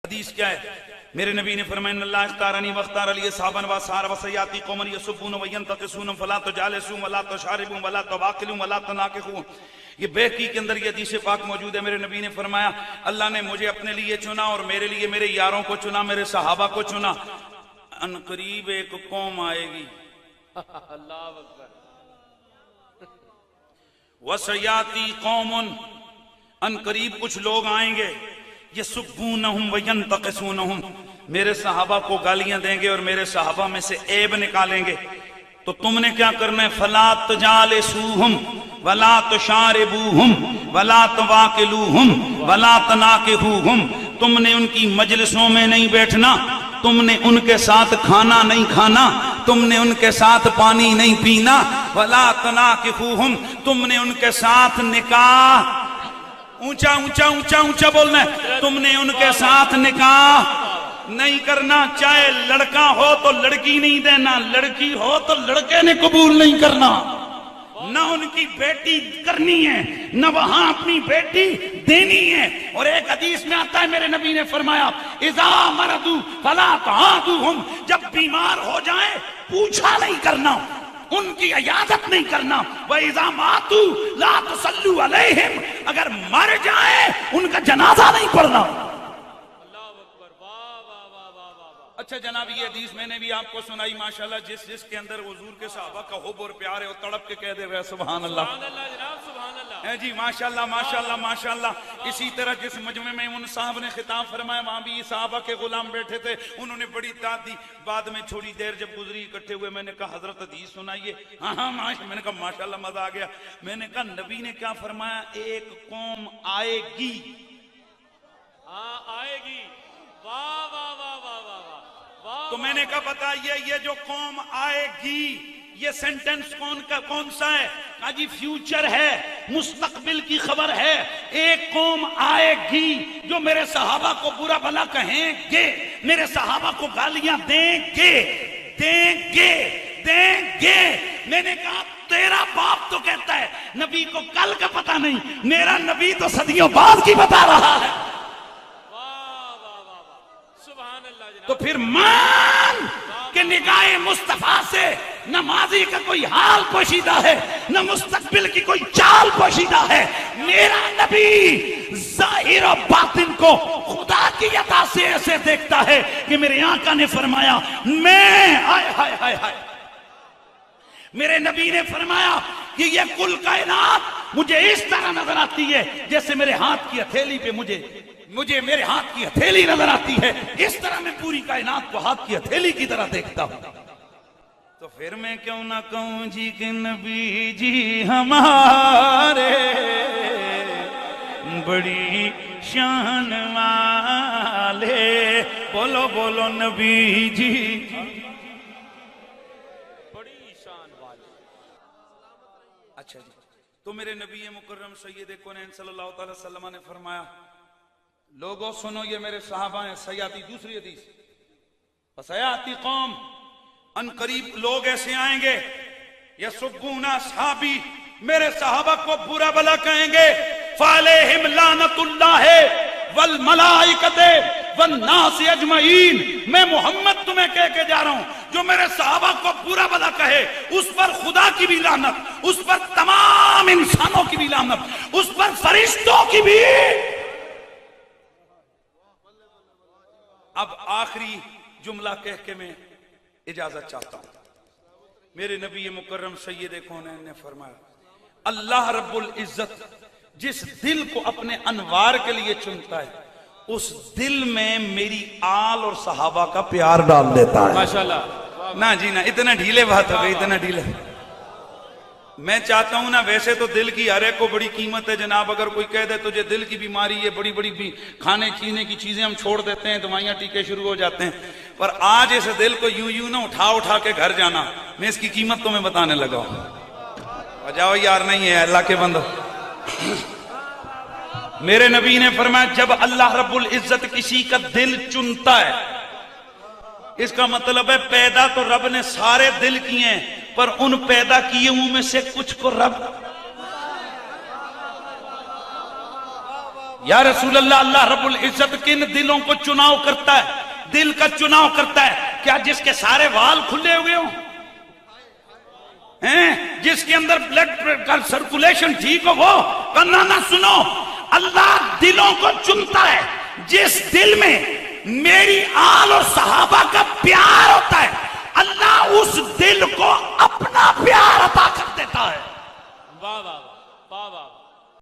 حدیث کیا ہے؟ میرے نبی نے فرمایا ان اللہ اختارنی واختار علی صحابن واسار وسیاتی قومن یسبون وینتقصون فلا تجالسون ولا تشاربون ولا تواکلون ولا تناکحون. یہ بہقی کے اندر یہ حدیث پاک موجود ہے. میرے نبی نے فرمایا اللہ نے مجھے اپنے لیے چنا اور میرے لیے میرے یاروں کو چنا، میرے صحابہ کو چنا. ان قریب ایک قوم آئے گی اللہ اکبر. وسیاتی قومن، ان قریب کچھ لوگ آئیں گے یسبونہم وینتقصونہم، میرے صحابہ کو گالیاں دیں گے اور میرے صحابہ میں سے عیب نکالیں گے. تو تم نے کیا کرنا ہے؟ فلا تجالسوہم ولا تشاربوہم ولا تواکلوہم ولا تناکحوہم. تم نے ان کی مجلسوں میں نہیں بیٹھنا، تم نے ان کے ساتھ کھانا نہیں کھانا، تم نے ان کے ساتھ پانی نہیں پینا. ولا تناکحوہم، تم نے ان کے ساتھ نکاح، اونچا اونچا اونچا اونچا بولنا ہے، تم نے ان کے ساتھ نکاح نہیں کرنا. چاہے لڑکا ہو تو لڑکی نہیں دینا، لڑکی ہو تو لڑکے نے قبول نہیں کرنا. نہ ان کی بیٹی کرنی ہے نہ وہاں اپنی بیٹی دینی ہے. اور ایک حدیث میں آتا ہے میرے نبی نے فرمایا اذا مرضوا فلا تعادوہم، جب بیمار ہو جائیں پوچھا نہیں کرنا، ان کی عیادت نہیں کرنا. وَإِذَا مَاتُوا لَا تُصَلُّوا عَلَيْهِمْ، اگر مر جائیں ان کا جنازہ نہیں پڑھنا. اچھا جناب یہ حدیث میں نے بھی آپ کو سنائی ماشاءاللہ، جس کے اندر حضور کے صحابہ کا حب اور پیار ہے وہ تڑپ کے کہہ دے رہے سبحان اللہ. سبحان اللہ جناب، سبحان اللہ. جی ماشاءاللہ ماشاءاللہ ماشاءاللہ. اسی طرح جس مجمع میں ان صاحب نے خطاب فرمایا وہاں بھی صحابہ کے غلام بیٹھے تھے، انہوں نے بڑی داد دی. بعد میں تھوڑی دیر جب گزری اکٹھے ہوئے، میں نے کہا حضرت حدیث سنائیے. ہاں ہاں میں نے کہا ماشاءاللہ مزہ آ گیا. میں نے کہا نبی نے کیا فرمایا؟ ایک قوم آئے گی. ہاں آئے گی. واہ واہ واہ واہ واہ واہ. تو میں نے کہا بتائیے یہ جو قوم آئے گی یہ سینٹنس کون سا ہے؟ کہا جی فیوچر ہے، مستقبل کی خبر ہے. ایک قوم آئے گی جو میرے صحابہ کو برا بھلا کہیں گے، میرے صحابہ کو گالیاں دیں گے دیں گے دیں گے. میں نے کہا تیرا باپ تو کہتا ہے نبی کو کل کا پتہ نہیں، میرا نبی تو صدیوں بعد کی بتا رہا ہے. تو پھر مان کہ نگاہ مصطفیٰ سے نہ ماضی کا کوئی حال پوشیدہ ہے نہ مستقبل کی کوئی چال پوشیدہ ہے. میرا نبی ظاہر و باطن کو خدا کی عطا سے ایسے دیکھتا ہے کہ میرے آقا نے فرمایا میں ہائے ہائے ہائے ہائے، میرے نبی نے فرمایا کہ یہ کل کائنات مجھے اس طرح نظر آتی ہے جیسے میرے ہاتھ کی ہتھیلی پہ مجھے میرے ہاتھ کی ہتھیلی نظر آتی ہے. اس طرح میں پوری کائنات کو ہاتھ کی ہتھیلی کی طرح دیکھتا ہوں. تو پھر میں کیوں نہ کہوں جی کہ نبی جی ہمارے بڑی شان والے. بولو بولو نبی جی بڑی شان والے. اچھا جی. تو میرے نبی مکرم سید کونین صلی اللہ تعالی وسلم نے فرمایا لوگوں سنو یہ میرے صحابہ ہیں. سیاتی دوسری حدیث سیاتی قوم، ان قریب لوگ ایسے آئیں گے یسبون اصحابی، میرے صحابہ کو برا بھلا کہیں گے. فعلیہم لعنت اللہ والملائکۃ والناس اجمعین. میں محمد تمہیں کہہ کے جا رہا ہوں جو میرے صحابہ کو برا بھلا کہے اس پر خدا کی بھی لعنت، اس پر تمام انسانوں کی بھی لعنت، اس پر فرشتوں کی بھی. اب آخری جملہ کہہ کے میں اجازت چاہتا ہوں. میرے نبی مکرم سید کونین نے فرمایا اللہ رب العزت جس دل کو اپنے انوار کے لیے چنتا ہے اس دل میں میری آل اور صحابہ کا پیار ڈال دیتا ہے. ماشاءاللہ. نہ جی نہ، اتنا ڈھیلے بات ہو گئی، اتنا ڈھیلے. میں چاہتا ہوں نا، ویسے تو دل کی ہر ایک کو بڑی قیمت ہے جناب. اگر کوئی کہہ دے تجھے دل کی بیماری ہے، بڑی بڑی کھانے پینے کی چیزیں ہم چھوڑ دیتے ہیں، دوائیاں ٹیکے شروع ہو جاتے ہیں. پر آج اس دل کو یوں نہ اٹھا کے گھر جانا. میں اس کی قیمت تمہیں بتانے لگا ہوں. جاؤ یار، نہیں ہے اللہ کے بندو. میرے نبی نے فرمایا جب اللہ رب العزت کسی کا دل چنتا ہے، اس کا مطلب ہے پیدا تو رب نے سارے دل کیے ہیں، پر ان پیدا کیے میں سے کچھ کو رب یا رسول اللہ، اللہ رب العزت کن دلوں کو چناؤ کرتا ہے؟ دل کا چناؤ کرتا ہے کیا جس کے سارے وال کھلے ہوئے ہوں، جس کے اندر بلڈ کا سرکولیشن ٹھیک ہو؟ وہ کنا نہ سنو، اللہ دلوں کو چنتا ہے جس دل میں میری آل اور صحابہ کا پیار ہوتا ہے،